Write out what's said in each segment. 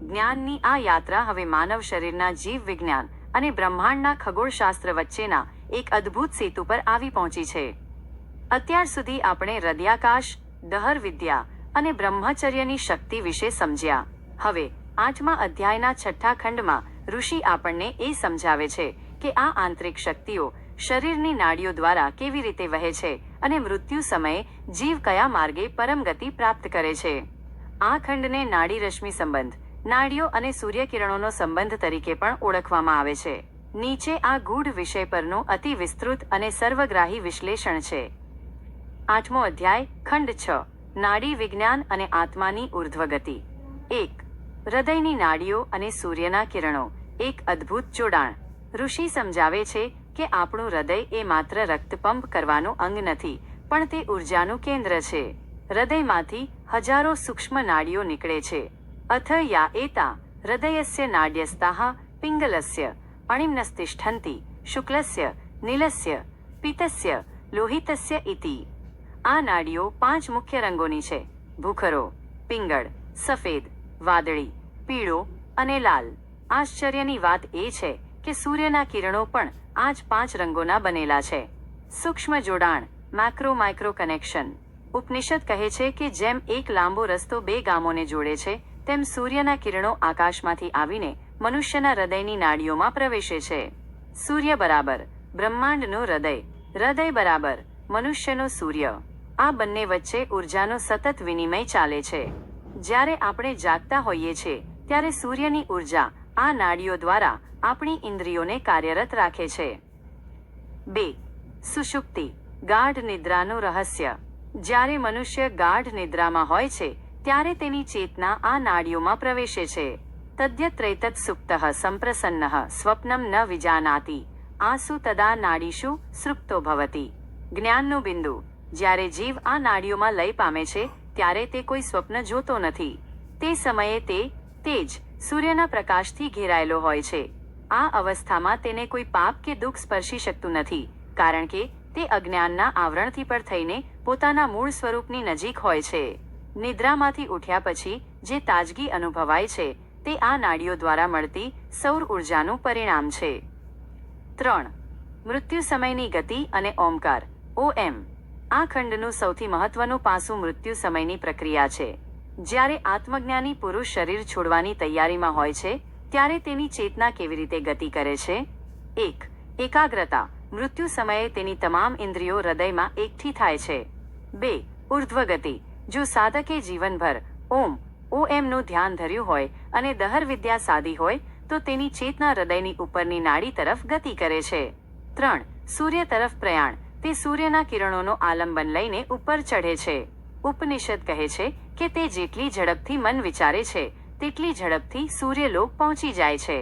જ્ઞાનની આ યાત્રા હવે માનવ શરીરના જીવ વિજ્ઞાન અને બ્રહ્માંડના ખગોળશાસ્ત્ર વચ્ચેના એક અદ્ભુત સેતુ પર આવી પહોંચી છે. અત્યાર સુધી આપણે હૃદયાકાશ, દહર વિદ્યા અને બ્રહ્મચર્યની શક્તિ વિશે સમજ્યા. હવે 8મા અધ્યાયના 6ઠ્ઠા ખંડમાં ઋષિ આપણને એ સમજાવે છે કે આ આંતરિક શક્તિઓ શરીરની નાડીઓ દ્વારા કેવી રીતે વહે છે અને મૃત્યુ સમયે જીવ કયા માર્ગે પરમગતિ પ્રાપ્ત કરે છે. આ ખંડને નાડી રશ્મિ સંબંધ, નાડીઓ અને સૂર્યકિરણોનો સંબંધ તરીકે પણ ઓળખવામાં આવે છે. નીચે આ ગૂઢ વિષય પરનું અતિ વિસ્તૃત અને સર્વગ્રાહી વિશ્લેષણ છે. 8મો અધ્યાય, ખંડ 6, નાડી વિજ્ઞાન અને આત્માની ઉર્ધ્વગતિ. 1. હૃદયની નાડીઓ અને સૂર્યના કિરણો, એક અદ્ભુત જોડાણ. ઋષિ સમજાવે છે કે આપણું હૃદય એ માત્ર રક્ત પંપ કરવાનું અંગ નથી, પણ તે ઉર્જાનું કેન્દ્ર છે. હૃદયમાંથી હજારો સૂક્ષ્મ નાડીઓ નીકળે છે. અથ યા એતા હૃદયસ્ય નાડ્યસ્તાઃ પિંગલસ્ય અણિમ્નસ્તિષ્ઠન્તિ શુક્લસ્ય નીલસ્ય પીતસ્ય લોહિતસ્ય ઇતિ. આ નાડીઓ 5 મુખ્ય રંગોની છે: ભૂખરો, પિંગળ, સફેદ, વાદળી, પીળો અને લાલ. આશ્ચર્યની વાત એ છે કે સૂર્યના કિરણો પણ આ જ 5 રંગોના બનેલા છે. સૂક્ષ્મ જોડાણ, મેક્રો માઇક્રો કનેક્શન. ઉપનિષદ કહે છે કે જેમ એક લાંબો રસ્તો 2 ગામોને જોડે છે, તેમ સૂર્યના કિરણો આકાશમાંથી આવીને મનુષ્યના હૃદયની નાડીઓમાં પ્રવેશે છે. સૂર્ય બરાબર બ્રહ્માંડનું હૃદય, હૃદય બરાબર મનુષ્યનો સૂર્ય. આ બંને વચ્ચે ઉર્જાનો સતત વિનિમય ચાલે છે. જ્યારે આપણે જાગતા હોઈએ છીએ ત્યારે સૂર્યની ઉર્જા આ નાડીઓ દ્વારા આપણી ઇન્દ્રિયોને કાર્યરત રાખે છે. 2. સુષુપ્તિ, ગાઢ નિદ્રાનું રહસ્ય. જ્યારે મનુષ્ય ગાઢ નિદ્રામાં હોય છે ત્યારે તેની ચેતના આ નાડીઓમાં પ્રવેશે છે. તદ્યત્રૈતત સુપ્તઃ સંપ્રસન્નઃ સ્વપ્નમ ન વિજાનાતિ આસુ તદા નાડીષુ સૃપ્તો ભવતિ. જ્ઞાનનું બિંદુ. જ્યારે જીવ આ નાડીઓમાં લય પામે છે ત્યારે તે કોઈ સ્વપ્ન જોતો નથી. તે સમયે તે તેજ સૂર્યના પ્રકાશથી ઘેરાયેલો હોય છે. આ અવસ્થામાં તેને કોઈ પાપ કે દુઃખ સ્પર્શી શકતું નથી, કારણ કે તે અજ્ઞાનના આવરણથી પર થઈને પોતાના મૂળ સ્વરૂપની નજીક હોય છે. નિદ્રામાંથી ઉઠ્યા પછી જે તાજગી અનુભવાય છે તે આ નાડીઓ દ્વારા મળતી સૌર ઉર્જાનું પરિણામ છે. 3. મૃત્યુ સમયની ગતિ અને ઓમકાર, OM. આ ખંડનું સૌથી મહત્વનું પાસું મૃત્યુ સમયની પ્રક્રિયા છે. જ્યારે આત્મજ્ઞાની પુરુષ શરીર છોડવાની તૈયારીમાં હોય છે ત્યારે તેની ચેતના કેવી રીતે ગતિ કરે છે. 1. એકાગ્રતા. મૃત્યુ સમયે તેની તમામ ઇન્દ્રિયો હૃદયમાં એકઠી થાય છે. 2. ઉર્ધ્વગતિ. જો સાધકે જીવનભર OMનું ધ્યાન ધર્યું હોય અને દહર વિદ્યા સાધી હોય તો તેની ચેતના હૃદયની ઉપરની નાડી તરફ ગતિ કરે છે. 3. સૂર્ય તરફ પ્રયાણ. તે સૂર્યના કિરણોનો આલંબન લઈને ઉપર ચઢે છે. ઉપનિષદ કહે છે કે તે જેટલી ઝડપથી મન વિચારે છે તેટલી ઝડપથી સૂર્યલોક પહોંચી જાય છે.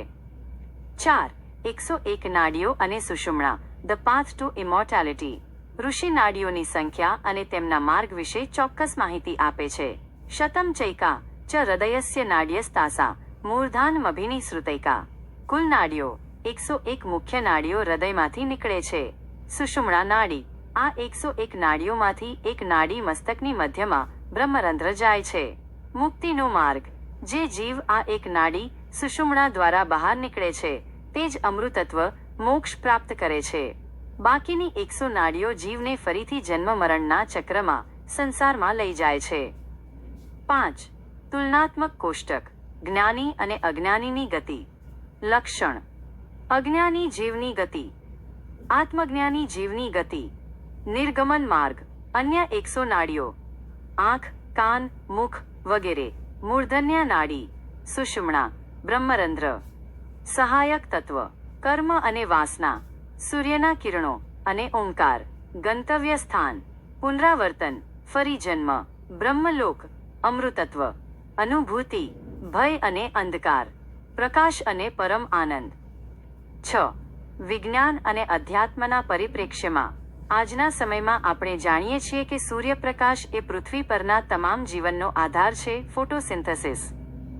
4. 101 નાડીઓ અને સુષુમ્ણા, ધ પાથ ટુ ઇમોર્ટાલિટી. ઋષિ નાડીઓની સંખ્યા અને તેમના માર્ગ વિશે ચોક્કસ માહિતી આપે છે. શતમ ચૈકા ચ હૃદયસ્ય નાડ્યસ્તાસા મૂર્ધાનમભિની શ્રુતૈકા. કુલ નાડીઓ 101 મુખ્ય નાડીઓ હૃદયમાંથી નીકળે છે. સુષુમ્ણા નાડી. આ 101 નાડીઓમાંથી એક નાડી મસ્તકની મધ્યમાં બ્રહ્મરંધ્ર જાય છે. મુક્તિનો માર્ગ. જે જીવ આ એક નાડી સુષુમ્ણા દ્વારા બહાર નીકળે છે તે જ અમૃતત્વ મોક્ષ પ્રાપ્ત કરે છે. બાકીની 100 નાડીઓ જીવને ફરીથી જન્મ મરણના ચક્રમાં સંસારમાં લઈ જાય છે. 5. તુલનાત્મક કોષ્ટક. જ્ઞાની અને અજ્ઞાનીની ગતિ. લક્ષણ. અજ્ઞાની જીવની ગતિ, આત્મજ્ઞાની જીવની ગતિ. નિર્ગમન માર્ગ. અન્ય 100 નાડીઓ, આંખ, કાન, મુખ વગેરે. મૂર્ધન્ય નાડી, સુષુમ્ણા, બ્રહ્મરંધ્ર. સહાયક તત્વ. કર્મ અને વાસના, સૂર્યના કિરણો અને ઓમકાર. ગંતવ્ય સ્થાન. પુનરાવર્તન, ફરી જન્મ, બ્રહ્મલોક, અમૃતત્વ. અનુભૂતિ, ભય અને અંધકાર, પ્રકાશ અને પરમ આનંદ. 6. વિજ્ઞાન અને અધ્યાત્મના પરિપ્રેક્ષ્યમાં. આજના સમયમાં આપણે જાણીએ છીએ કે સૂર્યપ્રકાશ એ પૃથ્વી પરના તમામ જીવનનો આધાર છે. ફોટોસિન્થેસિસ.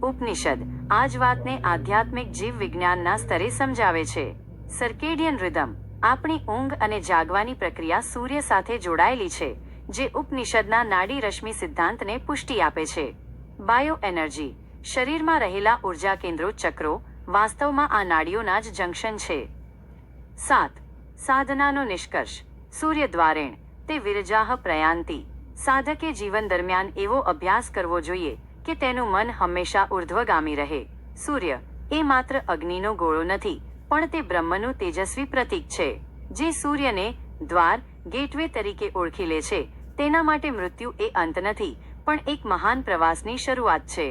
ઉપનિષદ આ જ વાતને આધ્યાત્મિક જીવ વિજ્ઞાનના સ્તરે સમજાવે છે. Circadian rhythm. આપણી ઊંઘ અને જાગવાની પ્રક્રિયા સૂર્ય સાથે જોડાયેલી છે, જે ઉપનિષદના નાડી રશ્મિ સિદ્ધાંતને પુષ્ટિ આપે છે. Bio energy. શરીરમાં રહેલા ઉર્જા કેન્દ્રો ચક્રો વાસ્તવમાં આ નાડીઓના જ જંકશન છે. 7. સાધનાનો નિષ્કર્ષ. સૂર્ય દ્વારેણ તે વિરજાહ પ્રયાંતિ. સાધકે જીવન દરમિયાન એવો અભ્યાસ કરવો જોઈએ કે તેનું મન હંમેશા ઉર્ધ્વગામી રહે. સૂર્ય એ માત્ર અગ્નિનો ગોળો નથી, પણ તે બ્રહ્મનું તેજસ્વી પ્રતીક છે. જે સૂર્યને દ્વાર ગેટવે તરીકે ઓળખી લે છે તેના માટે મૃત્યુ એ અંત નથી, પણ એક મહાન પ્રવાસની શરૂઆત છે.